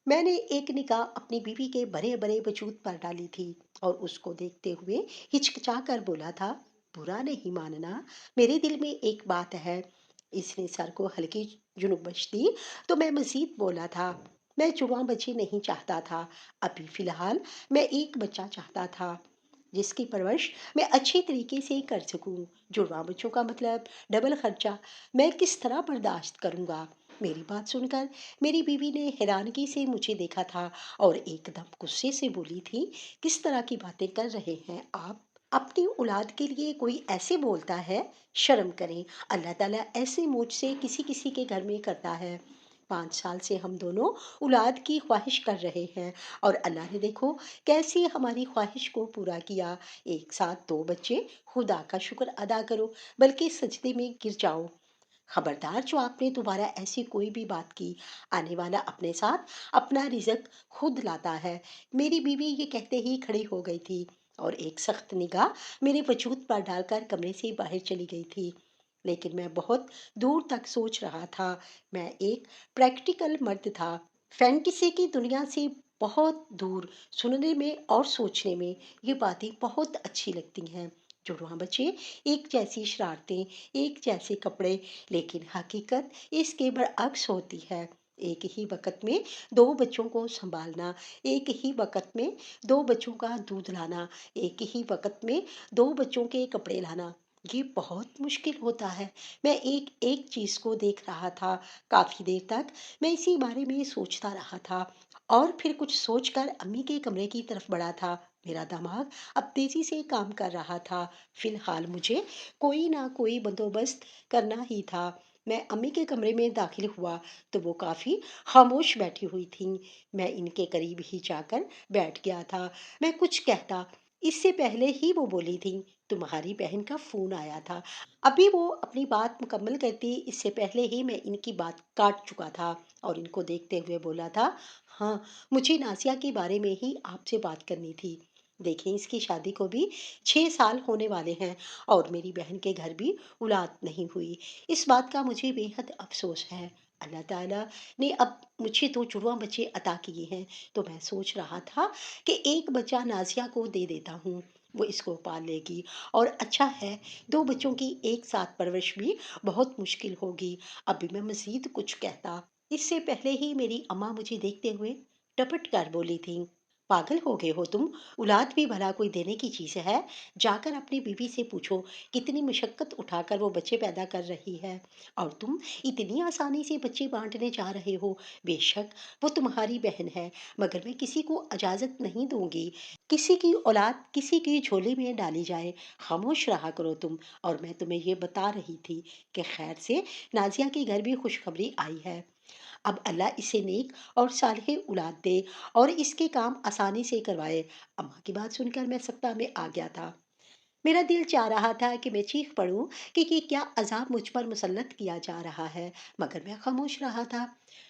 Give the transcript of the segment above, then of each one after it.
میں نے एक निगाह अपनी बीवी के बड़े बड़े वजूद पर डाली थी और उसको देखते हुए हिचकिचा कर बोला था, बुरा नहीं मानना, मेरे दिल में एक बात है। इसने सर को हल्की जुनूबश दी तो मैं मजीद बोला था, मैं जुड़वा बच्ची नहीं चाहता था। अभी फिलहाल मैं एक बच्चा चाहता था जिसकी परवरिश मैं अच्छी तरीके से कर सकूं। जुड़वा बच्चों का मतलब डबल खर्चा, मैं किस तरह बर्दाश्त करूंगा? मेरी बात सुनकर मेरी बीवी ने हैरानगी से मुझे देखा था और एकदम गुस्से से बोली थी, किस तरह की बातें कर रहे हैं आप? अपनी औलाद के लिए कोई ऐसे बोलता है? शर्म करें। अल्लाह ताला ऐसे मुझ से किसी किसी के घर में करता है। 5 साल से हम दोनों औलाद की ख्वाहिश कर रहे हैं और अल्लाह ने देखो कैसे हमारी ख्वाहिश को पूरा किया। एक साथ 2 बच्चे, खुदा का शुक्र अदा करो, बल्कि सजदे में गिर जाओ। खबरदार जो आपने दोबारा ऐसी कोई भी बात की, आने वाला अपने साथ अपना रिज़्क खुद लाता है। मेरी बीवी ये कहते ही खड़ी हो गई थी और एक सख्त निगाह मेरे वजूद पर डालकर कमरे से बाहर चली गई थी। लेकिन मैं बहुत दूर तक सोच रहा था। मैं एक प्रैक्टिकल मर्द था। फैंटेसी की दुनिया से बहुत दूर। सुनने में और सोचने में ये बातें बहुत अच्छी लगती हैं। जुड़वा बच्चे, एक जैसी शरारतें, एक जैसे कपड़े, लेकिन हकीकत इसके बरअक्स होती है। एक ही वक़्त में 2 बच्चों को सँभालना, एक ही वक़्त में 2 बच्चों का दूध लाना, एक ही वक़्त में 2 बच्चों के कपड़े लाना, ये बहुत मुश्किल होता है। मैं एक-एक चीज़ को देख रहा था। काफ़ी देर तक मैं इसी बारे में सोचता रहा था और फिर कुछ सोचकर अम्मी के कमरे की तरफ बढ़ा था। मेरा दिमाग अब तेज़ी से काम कर रहा था। फ़िलहाल मुझे कोई ना कोई बंदोबस्त करना ही था। मैं अम्मी के कमरे में दाखिल हुआ तो वो काफ़ी खामोश बैठी हुई थीं। मैं इनके करीब ही जाकर बैठ गया था। मैं कुछ कहता, इससे पहले ही वो बोली थीं, तुम्हारी बहन का फ़ोन आया था। अभी वो अपनी बात मुकम्मल करती इससे पहले ही मैं इनकी बात काट चुका था और इनको देखते हुए बोला था, हाँ, मुझे नाज़िया के बारे में ही आपसे बात करनी थी। देखें, इसकी शादी को भी 6 साल होने वाले हैं और मेरी बहन के घर भी औलाद नहीं हुई। इस बात का मुझे बेहद अफ़सोस है। अल्लाह ताला ने अब मुझे 2 जुड़वाँ बच्चे अता किए हैं, तो मैं सोच रहा था कि एक बच्चा नाज़िया को दे देता हूँ, वो इसको पाल लेगी और अच्छा है, 2 बच्चों की एक साथ परवरिश भी बहुत मुश्किल होगी। अभी मैं मज़ीद कुछ कहता, इससे पहले ही मेरी अम्मा मुझे देखते हुए टपट कर बोली थीं, पागल हो गए हो तुम? औलाद भी भला कोई देने की चीज़ है? जाकर अपनी बीवी से पूछो कितनी मशक्कत उठाकर वो बच्चे पैदा कर रही है और तुम इतनी आसानी से बच्चे बाँटने जा रहे हो। बेशक वो तुम्हारी बहन है, मगर मैं किसी को इजाज़त नहीं दूँगी, किसी की औलाद किसी की झोली में डाली जाए। खामोश रहा करो तुम। और मैं तुम्हें ये बता रही थी कि खैर से नाज़िया के घर भी खुशखबरी आई है। अब अल्लाह इसे नेक और सालेह औलाद दे और इसके काम आसानी से करवाए। अम्मा की बात सुनकर मैं सख्ता में आ गया था। मेरा दिल चाह रहा था कि मैं चीख पड़ूं कि ये क्या अज़ाब मुझ पर मुसल्लत किया जा रहा है, मगर मैं खामोश रहा था।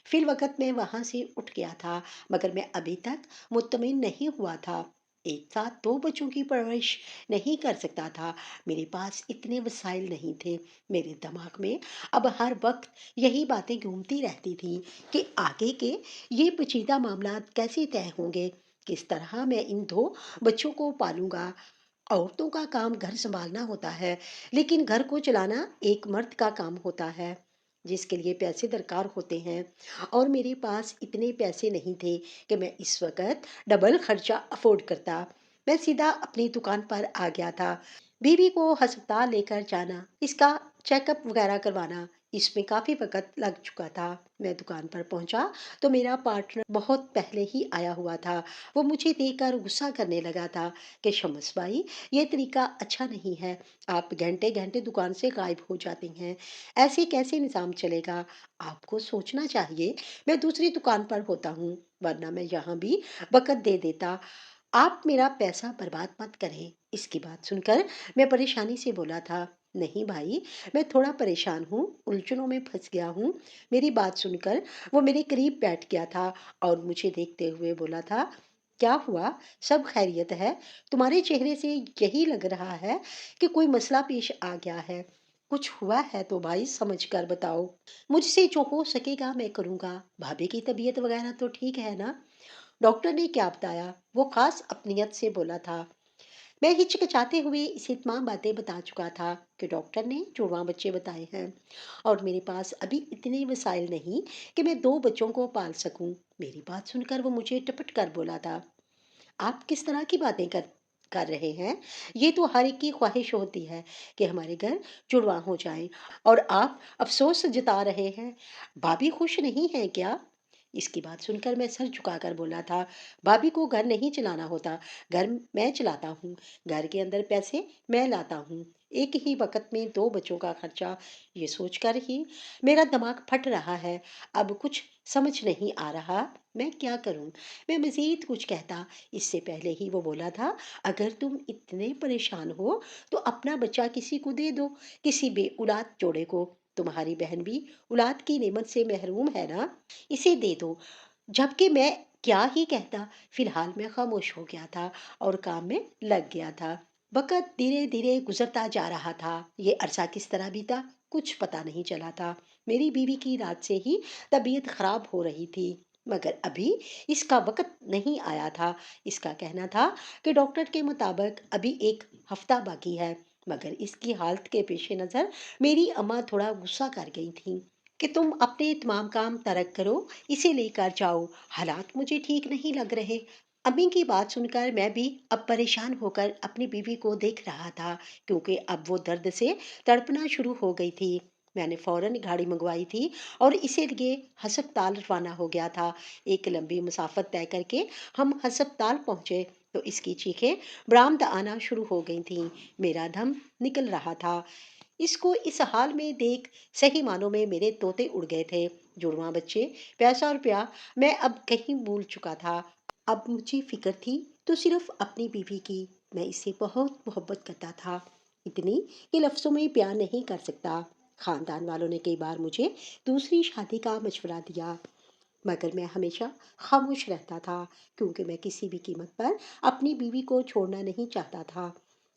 फिर वक़्त मैं वहाँ से उठ गया था, मगर मैं अभी तक मुत्तमिन नहीं हुआ था। एक साथ 2 बच्चों की परवरिश नहीं कर सकता था। मेरे पास इतने वसाइल नहीं थे। मेरे दिमाग में अब हर वक़्त यही बातें घूमती रहती थीं कि आगे के ये पेचीदा मामलात कैसे तय होंगे? किस तरह मैं इन 2 बच्चों को पालूँगा? औरतों का काम घर संभालना होता है, लेकिन घर को चलाना एक मर्द का काम होता है, जिसके लिए पैसे दरकार होते हैं। और मेरे पास इतने पैसे नहीं थे कि मैं इस वक़्त डबल खर्चा अफ़ोर्ड करता। मैं सीधा अपनी दुकान पर आ गया था। बीवी को अस्पताल लेकर जाना, इसका चेकअप वग़ैरह करवाना, इसमें काफ़ी वक़्त लग चुका था। मैं दुकान पर पहुँचा तो मेरा पार्टनर बहुत पहले ही आया हुआ था। वो मुझे देखकर गुस्सा करने लगा था कि शम्स भाई, ये तरीका अच्छा नहीं है। आप घंटे-घंटे दुकान से गायब हो जाती हैं। ऐसे कैसे निज़ाम चलेगा? आपको सोचना चाहिए, मैं दूसरी दुकान पर होता हूँ, वरना मैं यहाँ भी वक़्त दे देता। आप मेरा पैसा बर्बाद मत करें। इसकी बात सुनकर मैं परेशानी से बोला था, नहीं भाई, मैं थोड़ा परेशान हूँ, उलझनों में फँस गया हूँ। मेरी बात सुनकर वो मेरे करीब बैठ गया था और मुझे देखते हुए बोला था, क्या हुआ? सब खैरियत है? तुम्हारे चेहरे से यही लग रहा है कि कोई मसला पेश आ गया है। कुछ हुआ है तो भाई समझ कर बताओ। मुझसे जो हो सकेगा मैं करूँगा। भाभी की तबीयत वगैरह तो ठीक है ना? डॉक्टर ने क्या बताया? वो खास अपनियत से बोला था। मैं हिचकिचाते हुए इसे तमाम बातें बता चुका था कि डॉक्टर ने जुड़वां बच्चे बताए हैं और मेरे पास अभी इतने वसाइल नहीं कि मैं दो बच्चों को पाल सकूं। मेरी बात सुनकर वो मुझे टपट कर बोला था, आप किस तरह की बातें कर कर रहे हैं? ये तो हर एक की ख्वाहिश होती है कि हमारे घर जुड़वा हो जाए और आप अफसोस जता रहे हैं। भाभी खुश नहीं है क्या? इसकी बात सुनकर मैं सर झुकाकर बोला था, भाभी को घर नहीं चलाना होता, घर मैं चलाता हूँ। घर के अंदर पैसे मैं लाता हूँ। एक ही वक्त में दो बच्चों का खर्चा, ये सोचकर ही मेरा दिमाग फट रहा है। अब कुछ समझ नहीं आ रहा, मैं क्या करूं? मैं मजीद कुछ कहता, इससे पहले ही वो बोला था, अगर तुम इतने परेशान हो तो अपना बच्चा किसी को दे दो, किसी बे औलाद जोड़े को। तुम्हारी बहन भी औलाद की नेमत से महरूम है ना, इसे दे दो। जबकि मैं क्या ही कहता, फिलहाल मैं खामोश हो गया था और काम में लग गया था। वक़्त धीरे-धीरे गुज़रता जा रहा था। ये अरसा किस तरह बीता, कुछ पता नहीं चला था। मेरी बीवी की रात से ही तबीयत ख़राब हो रही थी, मगर अभी इसका वक़्त नहीं आया था। इसका कहना था कि डॉक्टर के मुताबिक अभी 1 हफ़्ता बाकी है, मगर इसकी हालत के पेश नज़र मेरी अम्मा थोड़ा गुस्सा कर गई थीं कि तुम अपने तमाम काम तर्क करो, इसे लेकर जाओ, हालात मुझे ठीक नहीं लग रहे। अम्मी की बात सुनकर मैं भी अब परेशान होकर अपनी बीवी को देख रहा था, क्योंकि अब वो दर्द से तड़पना शुरू हो गई थी। मैंने फौरन गाड़ी मंगवाई थी और इसे लिए हस्पताल रवाना हो गया था। एक लंबी मुसाफत तय करके हम हस्पताल पहुंचे तो इसकी चीखें बरामद आना शुरू हो गई थीं। मेरा दम निकल रहा था। इसको इस हाल में देख सही मानों में मेरे तोते उड़ गए थे। जुड़वां बच्चे, पैसा रुपया मैं अब कहीं भूल चुका था। अब मुझे फिक्र थी तो सिर्फ अपनी बीवी की। मैं इससे बहुत मोहब्बत करता था, इतनी कि लफ्ज़ों में बयान नहीं कर सकता। खानदान वालों ने कई बार मुझे दूसरी शादी का मशवरा दिया, मगर मैं हमेशा खामोश रहता था, क्योंकि मैं किसी भी कीमत पर अपनी बीवी को छोड़ना नहीं चाहता था।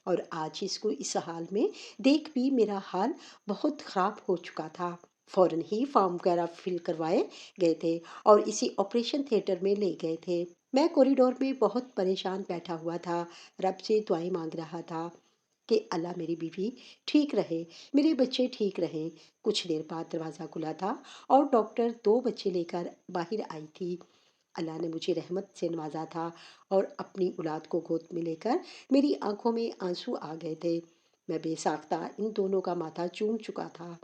और आज इसको इस हाल में देख भी मेरा हाल बहुत ख़राब हो चुका था। फौरन ही फॉर्म वगैरह फिल करवाए गए थे और इसी ऑपरेशन थिएटर में ले गए थे। मैं कॉरिडोर में बहुत परेशान बैठा हुआ था, रब से दुआएं मांग रहा था कि अल्लाह मेरी बीवी ठीक रहे, मेरे बच्चे ठीक रहें। कुछ देर बाद दरवाज़ा खुला था और डॉक्टर दो बच्चे लेकर बाहर आई थी। अल्लाह ने मुझे रहमत से नवाजा था और अपनी औलाद को गोद में लेकर मेरी आंखों में आंसू आ गए थे। मैं बेसाख्ता इन दोनों का माथा चूम चुका था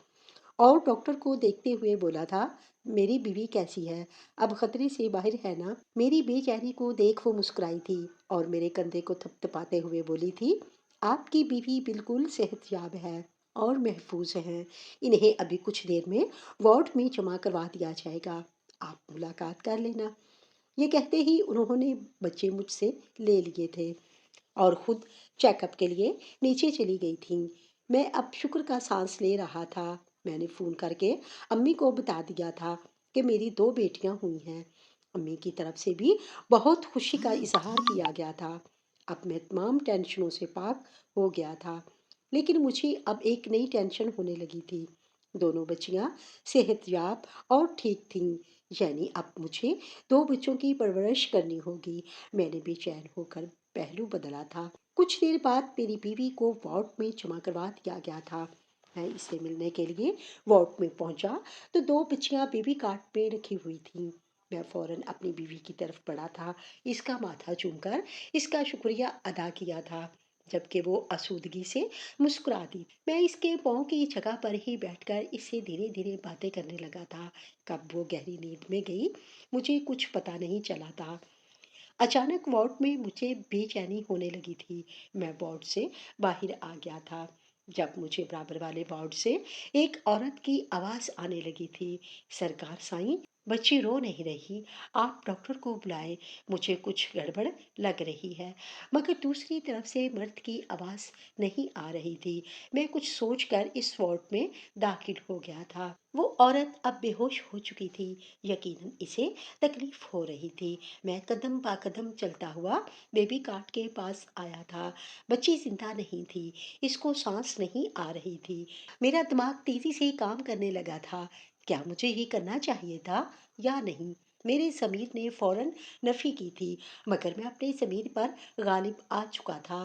और डॉक्टर को देखते हुए बोला था, मेरी बीवी कैसी है, अब खतरे से बाहर है ना? मेरी बेचैनी को देख वो मुस्कुराई थी और मेरे कंधे को थपथपाते हुए बोली थी, आपकी बीवी बिल्कुल सेहतयाब है और महफूज है। इन्हें अभी कुछ देर में वार्ड में जमा करवा दिया जाएगा, आप मुलाकात कर लेना। ये कहते ही उन्होंने बच्चे मुझसे ले लिए थे और खुद चेकअप के लिए नीचे चली गई थीं। मैं अब शुक्र का सांस ले रहा था। मैंने फ़ोन करके अम्मी को बता दिया था कि मेरी दो बेटियां हुई हैं। अम्मी की तरफ से भी बहुत खुशी का इजहार किया गया था। अब मैं तमाम टेंशनों से पाक हो गया था, लेकिन मुझे अब एक नई टेंशन होने लगी थी। दोनों बच्चियां सेहतयाब और ठीक थीं, यानी अब मुझे दो बच्चों की परवरिश करनी होगी। मैंने बेचैन होकर पहलू बदला था। कुछ देर बाद मेरी बीवी को वार्ड में जमा करवा दिया गया था। मैं इससे मिलने के लिए वार्ड में पहुंचा तो दो बच्चियां बेबी कार्ड पे रखी हुई थीं। मैं फौरन अपनी बीवी की तरफ बढ़ा था, इसका माथा चूमकर इसका शुक्रिया अदा किया था, जबकि वो आसूदगी से मुस्कुरा दी। मैं इसके पाँव की जगह पर ही बैठकर इससे धीरे धीरे बातें करने लगा था। कब वो गहरी नींद में गई, मुझे कुछ पता नहीं चला था। अचानक वार्ड में मुझे बेचैनी होने लगी थी। मैं वार्ड से बाहर आ गया था जब मुझे बराबर वाले वार्ड से एक औरत की आवाज़ आने लगी थी, सरकार साईं, बच्ची रो नहीं रही, आप डॉक्टर को बुलाएं, मुझे कुछ गड़बड़ लग रही है। मगर दूसरी तरफ से मर्द की आवाज़ नहीं आ रही थी। मैं कुछ सोचकर इस वार्ड में दाखिल हो गया था। वो औरत अब बेहोश हो चुकी थी, यकीनन इसे तकलीफ हो रही थी। मैं कदम बा कदम चलता हुआ बेबी कार्ट के पास आया था। बच्ची जिंदा नहीं थी, इसको सांस नहीं आ रही थी। मेरा दिमाग तेजी से काम करने लगा था। क्या मुझे ये करना चाहिए था या नहीं? मेरे ज़मीर ने फ़ौरन नफ़ी की थी, मगर मैं अपने ज़मीर पर गालिब आ चुका था।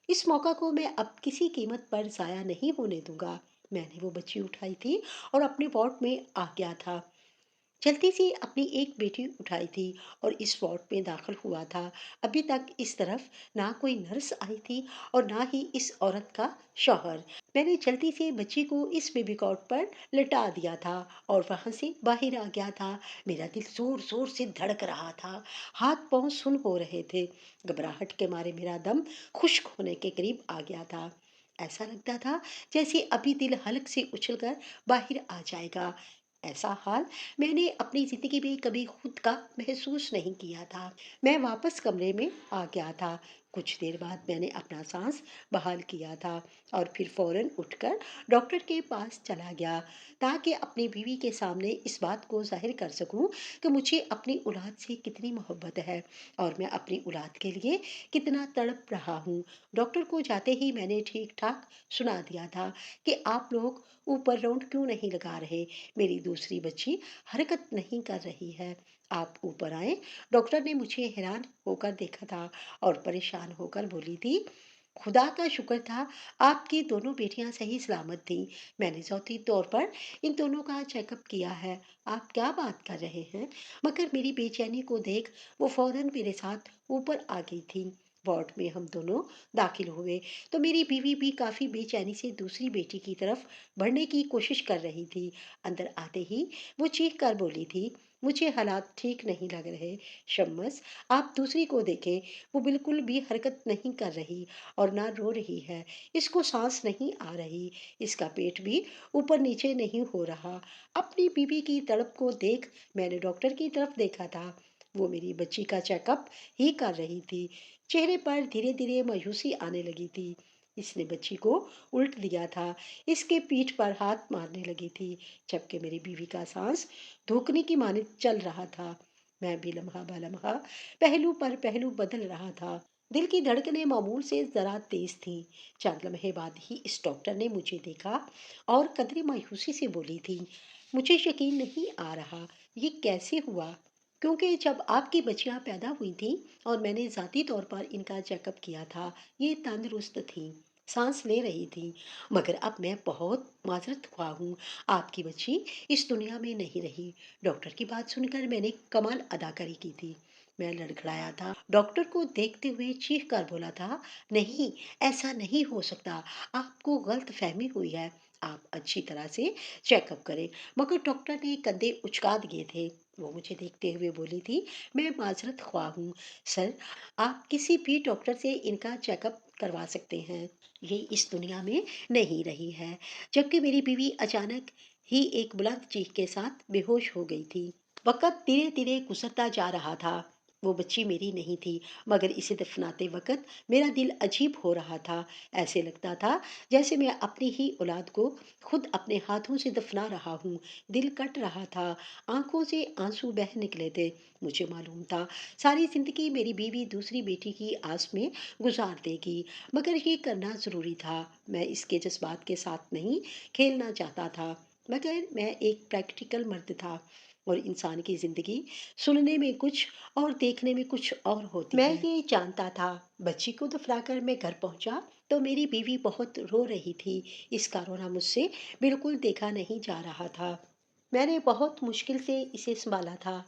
इस मौका को मैं अब किसी कीमत पर ज़ाया नहीं होने दूँगा। मैंने वो बच्ची उठाई थी और अपने वार्ड में आ गया था। जल्दी से अपनी एक बेटी उठाई थी और इस वार्ड में दाखिल हुआ था। अभी तक इस तरफ ना कोई नर्स आई थी और ना ही इस औरत का शौहर। मैंने जल्दी से बच्ची को इस बेबी कॉट पर लिटा दिया था और वहां से बाहर आ गया था। मेरा दिल जोर जोर से धड़क रहा था, हाथ पांव सुन हो रहे थे। घबराहट के मारे मेरा दम खुश्क होने के करीब आ गया था। ऐसा लगता था जैसे अभी दिल हलक से उछलकर बाहर आ जाएगा। ऐसा हाल मैंने अपनी ज़िंदगी में कभी खुद का महसूस नहीं किया था। मैं वापस कमरे में आ गया था। कुछ देर बाद मैंने अपना सांस बहाल किया था और फिर फौरन उठकर डॉक्टर के पास चला गया, ताकि अपनी बीवी के सामने इस बात को जाहिर कर सकूं कि मुझे अपनी औलाद से कितनी मोहब्बत है और मैं अपनी औलाद के लिए कितना तड़प रहा हूँ। डॉक्टर को जाते ही मैंने ठीक ठाक सुना दिया था कि आप लोग ऊपर राउंड क्यों नहीं लगा रहे, मेरी दूसरी बच्ची हरकत नहीं कर रही है, आप ऊपर आए। डॉक्टर ने मुझे हैरान होकर देखा था और परेशान होकर बोली थी, खुदा का शुक्र था आपकी दोनों बेटियां सही सलामत थी। मैंने ज़ाती तौर पर इन दोनों का चेकअप किया है। आप क्या बात कर रहे हैं? मगर मेरी बेचैनी को देख वो फौरन मेरे साथ ऊपर आ गई थी। वार्ड में हम दोनों दाखिल हुए तो मेरी बीवी भी काफ़ी बेचैनी से दूसरी बेटी की तरफ बढ़ने की कोशिश कर रही थी। अंदर आते ही वो चीख कर बोली थी, मुझे हालात ठीक नहीं लग रहे। शम्मस, आप दूसरी को देखें, वो बिल्कुल भी हरकत नहीं कर रही और ना रो रही है। इसको सांस नहीं आ रही, इसका पेट भी ऊपर नीचे नहीं हो रहा। अपनी बीवी की तड़प को देख मैंने डॉक्टर की तरफ देखा था। वो मेरी बच्ची का चेकअप ही कर रही थी। चेहरे पर धीरे धीरे मायूसी आने लगी थी। इसने बच्ची को उल्ट दिया था, इसके पीठ पर हाथ मारने लगी थी, जबकि मेरी बीवी का सांस धुकने की माने चल रहा था। मैं भी लम्हा ब लम्हा पहलू पर पहलू बदल रहा था। दिल की धड़कनें मामूल से जरा तेज थीं। चंद लम्हे बाद ही इस डॉक्टर ने मुझे देखा और कदरी मायूसी से बोली थी, मुझे यकीन नहीं आ रहा, ये कैसे हुआ? क्योंकि जब आपकी बच्चियां पैदा हुई थीं और मैंने ज़ाती तौर पर इनका चेकअप किया था, ये तंदुरुस्त थीं, सांस ले रही थी। मगर अब मैं बहुत माजरत ख्वाह हूँ, आपकी बच्ची इस दुनिया में नहीं रही। डॉक्टर की बात सुनकर मैंने कमाल अदाकारी की थी। मैं लड़खड़ाया था, डॉक्टर को देखते हुए चीख कर बोला था, नहीं, ऐसा नहीं हो सकता, आपको गलत फहमी हुई है, आप अच्छी तरह से चेकअप करें। मगर डॉक्टर ने कंधे उचका दिए थे। वो मुझे देखते हुए बोली थी, मैं माजरत ख्वाह हूँ सर, आप किसी भी डॉक्टर से इनका चेकअप करवा सकते हैं, ये इस दुनिया में नहीं रही है। जबकि मेरी बीवी अचानक ही एक बुलंद चीख के साथ बेहोश हो गई थी। वक़्त धीरे-धीरे गुज़रता जा रहा था। वो बच्ची मेरी नहीं थी, मगर इसे दफ़नाते वक़्त मेरा दिल अजीब हो रहा था। ऐसे लगता था जैसे मैं अपनी ही औलाद को खुद अपने हाथों से दफ़ना रहा हूँ। दिल कट रहा था, आँखों से आँसू बह निकले थे। मुझे मालूम था सारी ज़िंदगी मेरी बीवी दूसरी बेटी की आस में गुज़ार देगी, मगर ये करना ज़रूरी था। मैं इसके जज़्बात के साथ नहीं खेलना चाहता था, मगर मैं एक प्रैक्टिकल मर्द था और इंसान की ज़िंदगी सुनने में कुछ और देखने में कुछ और होती मैं है। ये जानता था। बच्ची को दफनाकर मैं घर पहुंचा तो मेरी बीवी बहुत रो रही थी। इसका रोना मुझसे बिल्कुल देखा नहीं जा रहा था। मैंने बहुत मुश्किल से इसे संभाला था।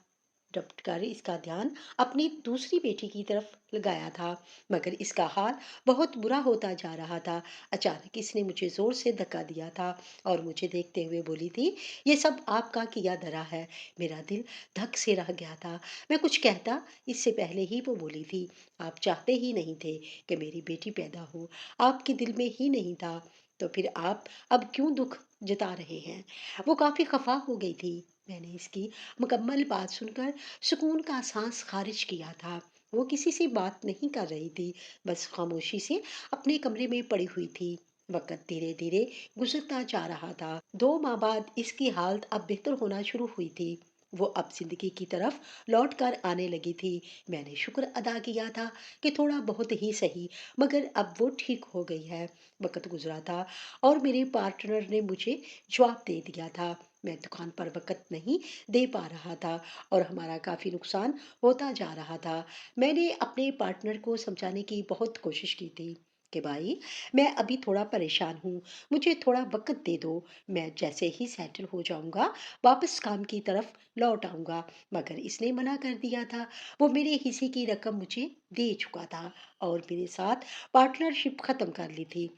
डॉक्टर इसका ध्यान अपनी दूसरी बेटी की तरफ लगाया था, मगर इसका हाल बहुत बुरा होता जा रहा था। अचानक इसने मुझे जोर से धक्का दिया था और मुझे देखते हुए बोली थी, ये सब आपका किया धरा है। मेरा दिल धक से रह गया था। मैं कुछ कहता इससे पहले ही वो बोली थी, आप चाहते ही नहीं थे कि मेरी बेटी पैदा हो, आपके दिल में ही नहीं था, तो फिर आप अब क्यों दुख जता रहे हैं? वो काफी खफा हो गई थी। मैंने इसकी मुकम्मल बात सुनकर सुकून का सांस खारिज किया था। वो किसी से बात नहीं कर रही थी, बस खामोशी से अपने कमरे में पड़ी हुई थी। वक़्त धीरे-धीरे गुज़रता जा रहा था। 2 माह बाद इसकी हालत अब बेहतर होना शुरू हुई थी। वो अब ज़िंदगी की तरफ लौट कर आने लगी थी। मैंने शुक्र अदा किया था कि थोड़ा बहुत ही सही, मगर अब वो ठीक हो गई है। वक़्त गुज़रा था और मेरे पार्टनर ने मुझे जवाब दे दिया था। मैं दुकान पर वक़्त नहीं दे पा रहा था और हमारा काफ़ी नुकसान होता जा रहा था। मैंने अपने पार्टनर को समझाने की बहुत कोशिश की थी कि भाई, मैं अभी थोड़ा परेशान हूँ, मुझे थोड़ा वक़्त दे दो। मैं जैसे ही सेटल हो जाऊँगा, वापस काम की तरफ लौट आऊँगा। मगर इसने मना कर दिया था। वो मेरे हिस्से की रकम मुझे दे चुका था और मेरे साथ पार्टनरशिप ख़त्म कर ली थी।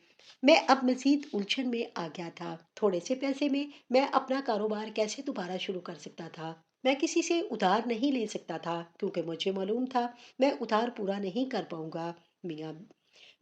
मैं अब मज़ीद उलझन में आ गया था। थोड़े से पैसे में मैं अपना कारोबार कैसे दोबारा शुरू कर सकता था? मैं किसी से उधार नहीं ले सकता था क्योंकि मुझे मालूम था मैं उधार पूरा नहीं कर पाऊँगा। मियाँ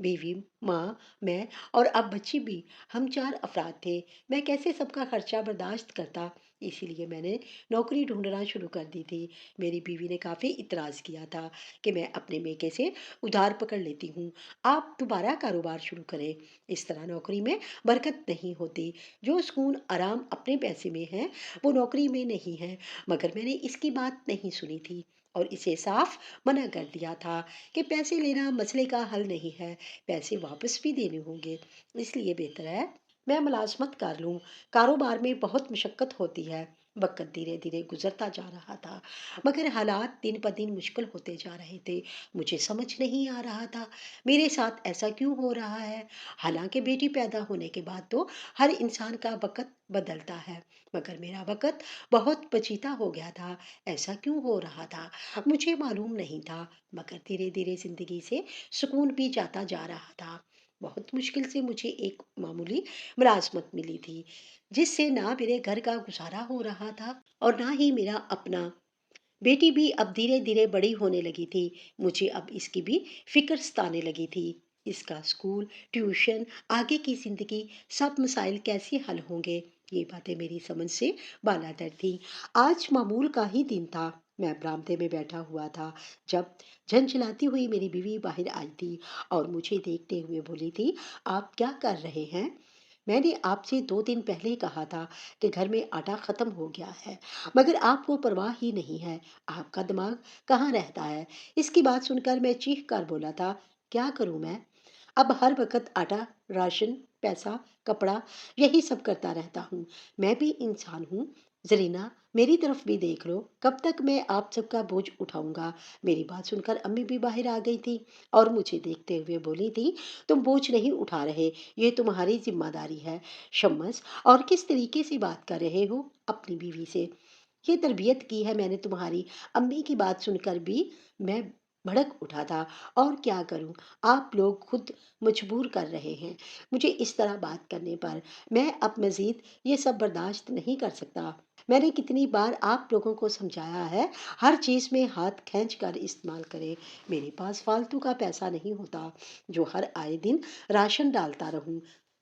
बीवी, माँ, मैं और अब बच्ची भी, हम 4 अफ़राद थे। मैं कैसे सबका खर्चा बर्दाश्त करता? इसीलिए मैंने नौकरी ढूँढना शुरू कर दी थी। मेरी बीवी ने काफ़ी इतराज़ किया था कि मैं अपने मेके से उधार पकड़ लेती हूँ। आप दोबारा कारोबार शुरू करें। इस तरह नौकरी में बरकत नहीं होती। जो सुकून आराम अपने पैसे में है, वो नौकरी में नहीं है। मगर मैंने इसकी बात नहीं सुनी थी और इसे साफ मना कर दिया था कि पैसे लेना मसले का हल नहीं है, पैसे वापस भी देने होंगे। इसलिए बेहतर है मैं मुलाज़मत कर लूँ। कारोबार में बहुत मशक्क़त होती है। वक़्त धीरे-धीरे गुज़रता जा रहा था, मगर हालात दिन-ब-दिन मुश्किल होते जा रहे थे। मुझे समझ नहीं आ रहा था, मेरे साथ ऐसा क्यों हो रहा है? हालाँकि बेटी पैदा होने के बाद तो हर इंसान का वक़्त बदलता है, मगर मेरा वक़्त बहुत पचीता हो गया था। ऐसा क्यों हो रहा था? मुझे मालूम नहीं था, मगर धीरे-धीरे ज़िंदगी से सुकून भी जाता जा रहा था। बहुत मुश्किल से मुझे एक मामूली मुलाज़मत मिली थी, जिससे ना मेरे घर का गुज़ारा हो रहा था और ना ही मेरा अपना। बेटी भी अब धीरे-धीरे बड़ी होने लगी थी। मुझे अब इसकी भी फ़िक्र सताने लगी थी। इसका स्कूल, ट्यूशन, आगे की ज़िंदगी, सब मसाइल कैसे हल होंगे? ये बातें मेरी समझ से बालातर थीं। आज मामूल का ही दिन था। मैं बरामदे में बैठा हुआ था, जब झनझनाती हुई मेरी बीवी बाहर आई थी और मुझे देखते हुए बोली थी, "आप क्या कर रहे हैं? मैंने आपसे 2 दिन पहले कहा था कि घर में आटा ख़त्म हो गया है, मगर आपको परवाह ही नहीं है। आपका दिमाग कहाँ रहता है?" इसकी बात सुनकर मैं चीख कर बोला था, "क्या करूँ मैं? अब हर वक़्त आटा, राशन, पैसा, कपड़ा, यही सब करता रहता हूँ। मैं भी इंसान हूँ। ज़रीना, मेरी तरफ भी देख लो। कब तक मैं आप सबका बोझ उठाऊँगा?" मेरी बात सुनकर अम्मी भी बाहर आ गई थी और मुझे देखते हुए बोली थी, "तुम बोझ नहीं उठा रहे, ये तुम्हारी ज़िम्मेदारी है। शम्मस, और किस तरीके से बात कर रहे हो अपनी बीवी से? ये तरबियत की है मैंने तुम्हारी।" अम्मी की बात सुनकर भी मैं भड़क उठा था। और क्या करूं, आप लोग खुद मजबूर कर रहे हैं मुझे इस तरह बात करने पर। मैं अब मजीद ये सब बर्दाश्त नहीं कर सकता। मैंने कितनी बार आप लोगों को समझाया है, हर चीज़ में हाथ खींच कर इस्तेमाल करें। मेरे पास फालतू का पैसा नहीं होता जो हर आए दिन राशन डालता रहूं।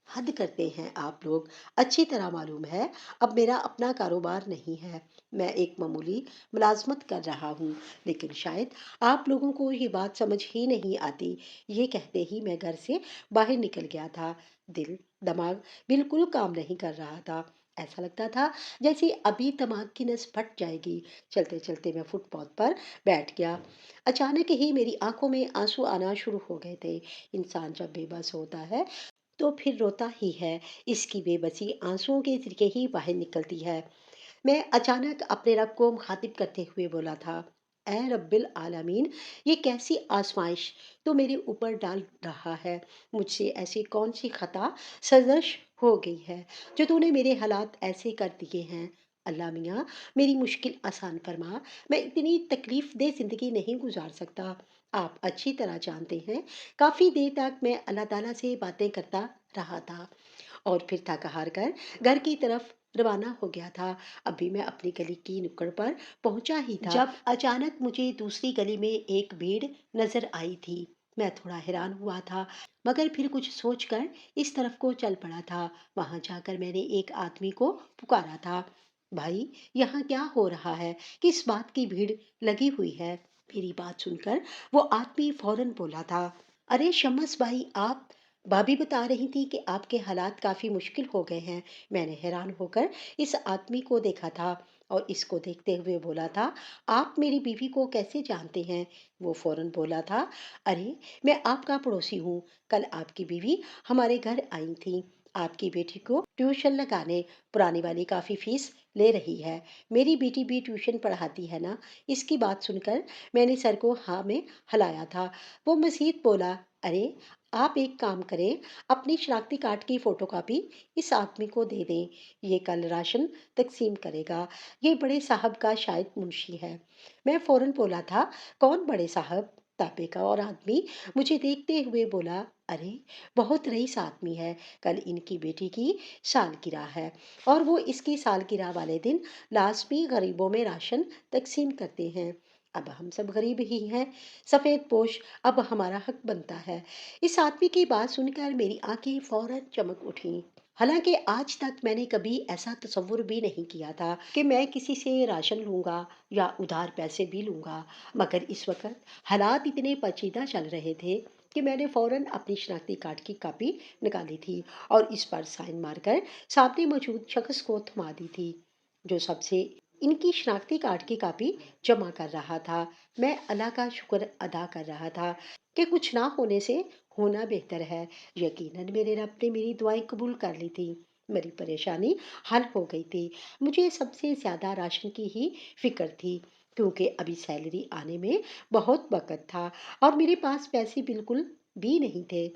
हद करते हैं आप लोग। अच्छी तरह मालूम है अब मेरा अपना कारोबार नहीं है। मैं एक मामूली मुलाजमत कर रहा हूँ, लेकिन शायद आप लोगों को ये बात समझ ही नहीं आती। ये कहते ही मैं घर से बाहर निकल गया था। दिल, दिमाग बिल्कुल काम नहीं कर रहा था। ऐसा लगता था जैसे अभी दिमाग की नस फट जाएगी। चलते चलते मैं फुटपाथ पर बैठ गया। अचानक ही मेरी आंखों में आंसू आना शुरू हो गए थे। इंसान जब बेबस होता है तो फिर रोता ही है। इसकी बेबसी आंसुओं के ज़रिए ही बाहर निकलती है। मैं अचानक अपने रब को मुखातिब करते हुए बोला था, "ऐ रब्बिल आलमीन, ये कैसी आजमाइश तू मेरे ऊपर डाल रहा है? मुझसे ऐसी कौन सी खता सरजश हो गई है जो तूने मेरे हालात ऐसे कर दिए हैं? अल्लाह मियाँ, मेरी मुश्किल आसान फरमा। मैं इतनी तकलीफ दे ज़िंदगी नहीं गुजार सकता। आप अच्छी तरह जानते हैं, काफ़ी देर तक मैं अल्लाह ताला से बातें करता रहा था और फिर थक हार कर घर की तरफ रवाना हो गया था। अभी मैं अपनी गली की नुक्कड़ पर पहुंचा ही था जब अचानक मुझे दूसरी गली में एक भीड़ नजर आई थी। मैं थोड़ा हैरान हुआ था, मगर फिर कुछ सोचकर इस तरफ को चल पड़ा था। वहां जाकर मैंने एक आदमी को पुकारा था, भाई, यहाँ क्या हो रहा है? किस बात की भीड़ लगी हुई है? मेरी बात सुनकर वो आदमी फौरन बोला था, अरे शम्मस भाई, आप? भाभी बता रही थी कि आपके हालात काफी मुश्किल हो गए हैं। मैंने हैरान होकर इस आदमी को देखा था और इसको देखते हुए बोला था, आप मेरी बीवी को कैसे जानते हैं? वो फौरन बोला था, अरे मैं आपका पड़ोसी हूँ। कल आपकी बीवी हमारे घर आई थी, आपकी बेटी को ट्यूशन लगाने। पुरानी वाली काफी फीस ले रही है। मेरी बेटी भी ट्यूशन पढ़ाती है ना? इसकी बात सुनकर मैंने सर को हाँ में हिलाया था। वो मजीद बोला, अरे आप एक काम करें, अपनी शनाख्ती कार्ड की फोटोकॉपी इस आदमी को दे दें, ये कल राशन तकसीम करेगा। ये बड़े साहब का शायद मुंशी है। मैं फौरन बोला था, कौन बड़े साहब? तापे का और आदमी मुझे देखते हुए बोला, अरे बहुत रईस आदमी है। कल इनकी बेटी की सालगिरह है और वो इसकी सालगिरह वाले दिन लाजमी गरीबों में राशन तकसीम करते हैं। अब हम सब गरीब ही हैं, सफेद पोश, अब हमारा हक बनता है। इस आदमी की बात सुनकर मेरी आंखें फौरन चमक उठी। हालांकि आज तक मैंने कभी ऐसा तसव्वुर भी नहीं किया था कि मैं किसी से राशन लूंगा या उधार पैसे भी लूंगा, मगर इस वक्त हालात इतने पेचीदा चल रहे थे कि मैंने फौरन अपनी शनाख्ती कार्ड की कॉपी निकाली थी और इस पर साइन मारकर सामने मौजूद शख्स को थमा दी थी, जो सबसे इनकी शनाख्ती कार्ड की कॉपी जमा कर रहा था। मैं अल्लाह का शुक्र अदा कर रहा था कि कुछ ना होने से होना बेहतर है। यकीनन मेरे रब ने मेरी दुआएं कबूल कर ली थी। मेरी परेशानी हल हो गई थी। मुझे सबसे ज्यादा राशन की ही फिक्र थी, क्योंकि अभी सैलरी आने में बहुत वक्त था और मेरे पास पैसे बिल्कुल भी नहीं थे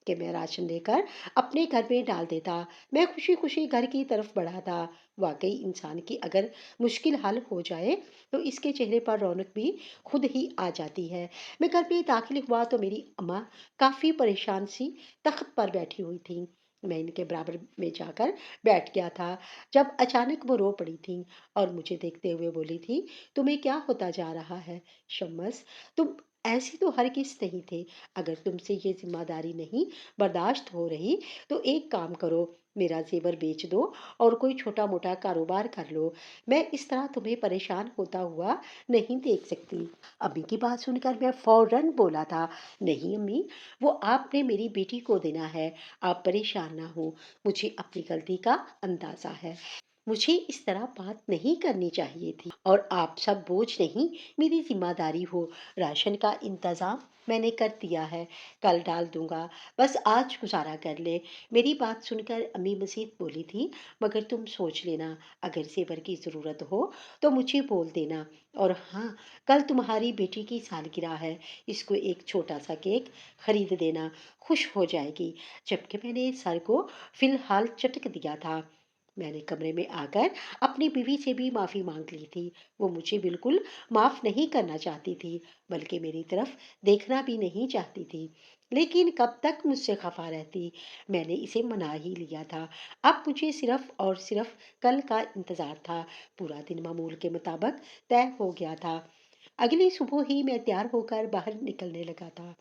कि मैं राशन लेकर अपने घर में डाल देता। मैं खुशी खुशी घर की तरफ बढ़ा था। वाकई इंसान की अगर मुश्किल हल हो जाए तो इसके चेहरे पर रौनक भी खुद ही आ जाती है। मैं घर में दाखिल हुआ तो मेरी अम्मा काफी परेशान सी तख्त पर बैठी हुई थी। मैं इनके बराबर में जाकर बैठ गया था जब अचानक वो रो पड़ी थी और मुझे देखते हुए बोली थी, तुम्हें क्या होता जा रहा है शम्मस? तुम ऐसी तो हरगिज नहीं थे। अगर तुमसे ये जिम्मेदारी नहीं बर्दाश्त हो रही तो एक काम करो, मेरा जेवर बेच दो और कोई छोटा मोटा कारोबार कर लो। मैं इस तरह तुम्हें परेशान होता हुआ नहीं देख सकती। अम्मी की बात सुनकर मैं फौरन बोला था, नहीं अम्मी, वो आपने मेरी बेटी को देना है, आप परेशान ना हो। मुझे अपनी गलती का अंदाजा है। मुझे इस तरह बात नहीं करनी चाहिए थी और आप सब बोझ नहीं, मेरी जिम्मेदारी हो। राशन का इंतजाम मैंने कर दिया है, कल डाल दूंगा, बस आज गुजारा कर ले। मेरी बात सुनकर अम्मी मजीद बोली थी, मगर तुम सोच लेना, अगर जेवर की ज़रूरत हो तो मुझे बोल देना। और हाँ, कल तुम्हारी बेटी की सालगिरह है, इसको एक छोटा सा केक खरीद देना, खुश हो जाएगी। जबकि मैंने सर को फिलहाल चटक दिया था। मैंने कमरे में आकर अपनी बीवी से भी माफ़ी मांग ली थी। वो मुझे बिल्कुल माफ़ नहीं करना चाहती थी, बल्कि मेरी तरफ देखना भी नहीं चाहती थी। लेकिन कब तक मुझसे खफा रहती? मैंने इसे मना ही लिया था। अब मुझे सिर्फ और सिर्फ कल का इंतज़ार था। पूरा दिन मामूल के मुताबिक तय हो गया था। अगली सुबह ही मैं तैयार होकर बाहर निकलने लगा था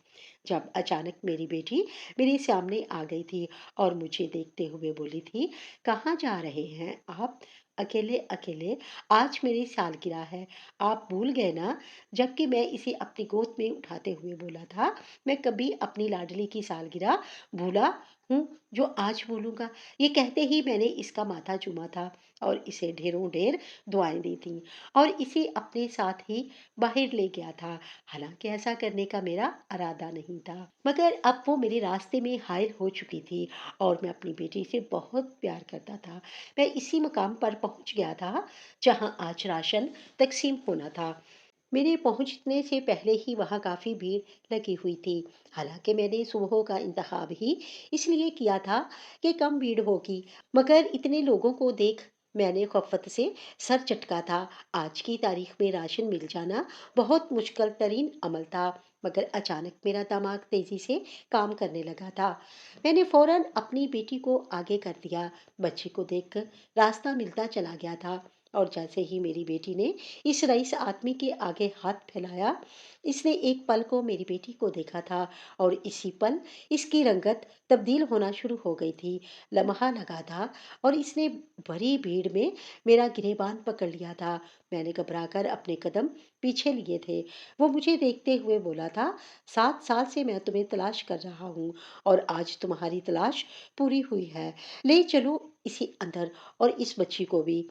जब अचानक मेरी बेटी मेरे सामने आ गई थी और मुझे देखते हुए बोली थी, कहाँ जा रहे हैं आप? अकेले अकेले? आज मेरी सालगिरह है, आप भूल गए ना? जबकि मैं इसे अपनी गोद में उठाते हुए बोला था, मैं कभी अपनी लाडली की सालगिरह भूला हूँ जो आज भूलूंगा? ये कहते ही मैंने इसका माथा चूमा था और इसे ढेरों ढेर दुआएं दी थी और इसे अपने साथ ही बाहर ले गया था। हालांकि ऐसा करने का मेरा इरादा नहीं था, मगर अब वो मेरे रास्ते में हायल हो चुकी थी और मैं अपनी बेटी से बहुत प्यार करता था। मैं इसी मुकाम पर पहुंच गया था जहां आज राशन तकसीम होना था। मेरे पहुंचने से पहले ही वहां काफी भीड़ लगी हुई थी। हालांकि मैंने सुबह का इंतखाब ही इसलिए किया था कि कम भीड़ होगी, मगर इतने लोगों को देख मैंने खफत से सर चटका था। आज की तारीख में राशन मिल जाना बहुत मुश्किल तरीन अमल था, मगर अचानक मेरा दिमाग तेजी से काम करने लगा था। मैंने फौरन अपनी बेटी को आगे कर दिया। बच्ची को देखकर रास्ता मिलता चला गया था। और जैसे ही मेरी बेटी ने इस रईस आदमी के आगे हाथ फैलाया, इसने एक पल को मेरी बेटी को देखा था और इसी पल इसकी रंगत तब्दील होना शुरू हो गई थी। लम्हा लगा था और इसने भरी भीड़ में मेरा गिरेबान पकड़ लिया था। मैंने घबराकर अपने कदम पीछे लिए थे। वो मुझे देखते हुए बोला था, 7 साल से मैं तुम्हें तलाश कर रहा हूँ और आज तुम्हारी तलाश पूरी हुई है। ले चलो इसी अंदर और इस बच्ची को भी।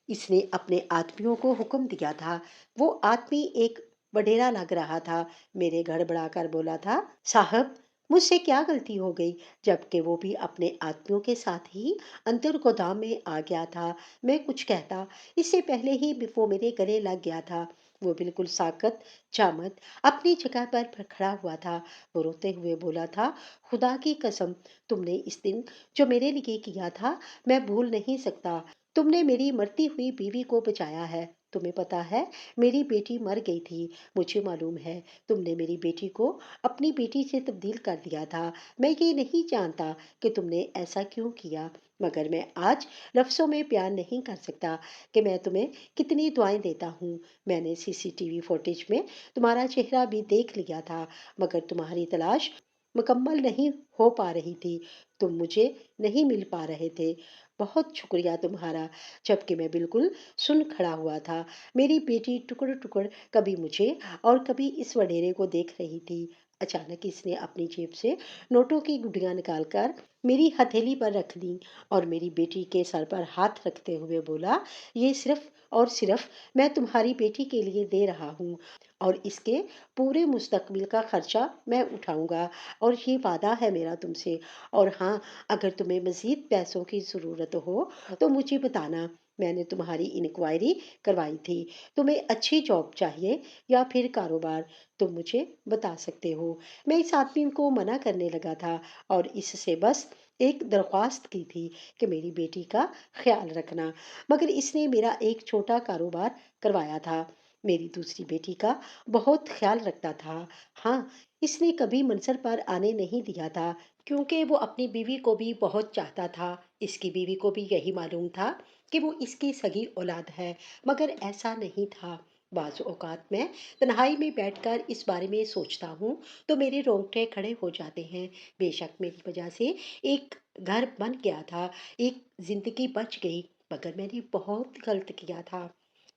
इसने अपने आदमियों को हुक्म दिया था। वो आदमी एक वडेरा लग रहा था। मेरे गड़बड़ाकर बोला था, साहब मुझसे क्या गलती हो गई? जबकि वो भी अपने आदमियों के साथ ही अंतर गोदाम में आ गया था। मैं कुछ कहता इससे पहले ही वो मेरे गले लग गया था। वो बिल्कुल साकत चामत अपनी जगह पर खड़ा हुआ था। वो रोते हुए बोला था, खुदा की कसम, तुमने इस दिन जो मेरे लिए किया था मैं भूल नहीं सकता। तुमने मेरी मरती हुई बीवी को बचाया है। तुम्हें पता है मेरी बेटी मर गई थी। मुझे मालूम है तुमने मेरी बेटी को अपनी बेटी से तब्दील कर दिया था। मैं ये नहीं जानता कि तुमने ऐसा क्यों किया, मगर मैं आज लफ्ज़ों में बयान नहीं कर सकता कि मैं तुम्हें कितनी दुआएं देता हूँ। मैंने सीसीटीवी फुटेज में तुम्हारा चेहरा भी देख लिया था, मगर तुम्हारी तलाश मुकम्मल नहीं हो पा रही थी। तुम मुझे नहीं मिल पा रहे थे। बहुत शुक्रिया तुम्हारा। जबकि मैं बिल्कुल सुन खड़ा हुआ था। मेरी बेटी टुकड़ टुकड़ कभी मुझे और कभी इस वडेरे को देख रही थी। अचानक इसने अपनी जेब से नोटों की गुड्डियां निकालकर मेरी हथेली पर रख दी और मेरी बेटी के सर पर हाथ रखते हुए बोला, ये सिर्फ और सिर्फ मैं तुम्हारी बेटी के लिए दे रहा हूँ और इसके पूरे मुस्तकबिल का खर्चा मैं उठाऊंगा और ये वादा है मेरा तुमसे। और हाँ, अगर तुम्हें मज़ीद पैसों की ज़रूरत हो तो मुझे बताना। मैंने तुम्हारी इंक्वायरी करवाई थी। तुम्हें अच्छी जॉब चाहिए या फिर कारोबार, तुम मुझे बता सकते हो। मैं इस आदमी को मना करने लगा था और इससे बस एक दरख्वास्त की थी कि मेरी बेटी का ख्याल रखना। मगर इसने मेरा एक छोटा कारोबार करवाया था। मेरी दूसरी बेटी का बहुत ख्याल रखता था। हाँ, इसने कभी मंजर पर आने नहीं दिया था, क्योंकि वो अपनी बीवी को भी बहुत चाहता था। इसकी बीवी को भी यही मालूम था कि वो इसकी सगी औलाद है, मगर ऐसा नहीं था। बाज़ औक़ात मैं तन्हाई में बैठकर इस बारे में सोचता हूँ तो मेरे रोंगटे खड़े हो जाते हैं। बेशक मेरी वजह से एक घर बन गया था, एक ज़िंदगी बच गई, मगर मैंने बहुत गलत किया था।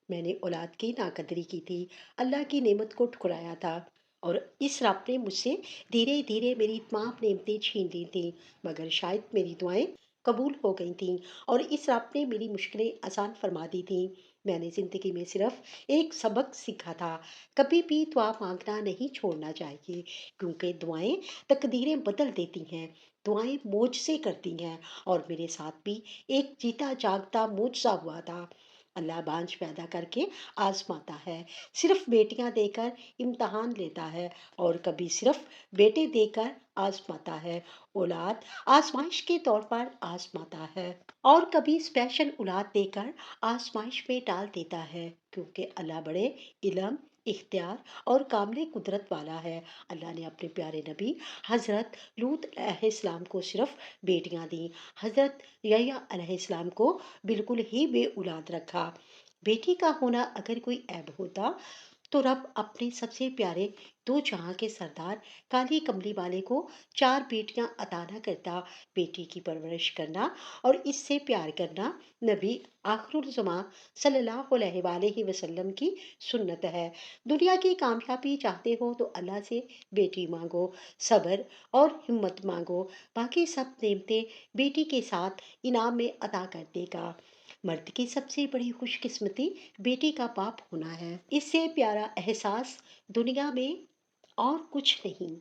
मैंने औलाद की नाकदरी की थी, अल्लाह की नेमत को ठुकराया था और इस रब ने मुझसे धीरे धीरे मेरी तमाम नेमतें छीन ली थी। मगर शायद मेरी दुआएं कबूल हो गई थीं और इस रब ने मेरी मुश्किलें आसान फरमा दी थीं। मैंने ज़िंदगी में सिर्फ एक सबक सीखा था, कभी भी दुआ मांगना नहीं छोड़ना चाहिए, क्योंकि दुआएं तकदीरें बदल देती हैं। दुआएं मोजज़े करती हैं और मेरे साथ भी एक जीता जागता मोजज़ा हुआ था। अल्लाह बांझ पैदा करके आजमाता है, सिर्फ बेटियां देकर इम्तहान लेता है और कभी सिर्फ बेटे देकर आजमाता है। औलाद आजमाइश के तौर पर आजमाता है और कभी स्पेशल औलाद देकर आजमाइश में डाल देता है, क्योंकि अल्लाह बड़े इल्म, इख्तियार और कामिल कुदरत वाला है। अल्लाह ने अपने प्यारे नबी हज़रत लूत अलैहिस्सलाम को सिर्फ बेटियां दी, हज़रत यहया अलैहिस्सलाम को बिल्कुल ही बे औलाद रखा। बेटी का होना अगर कोई ऐब होता तो रब अपने सबसे प्यारे दो जहां के सरदार काली कमली वाले को 4 बेटियां अता न करता। बेटी की परवरिश करना और इससे प्यार करना नबी आखिरुल ज़मा सल्लल्लाहु अलैहि वसल्लम की सुन्नत है। दुनिया की कामयाबी चाहते हो तो अल्लाह से बेटी मांगो, सब्र और हिम्मत मांगो, बाकी सब नेमतें बेटी के साथ इनाम में अता कर देगा। मर्द की सबसे बड़ी खुशकिस्मती बेटी का बाप होना है। इससे प्यारा एहसास दुनिया में और कुछ नहीं।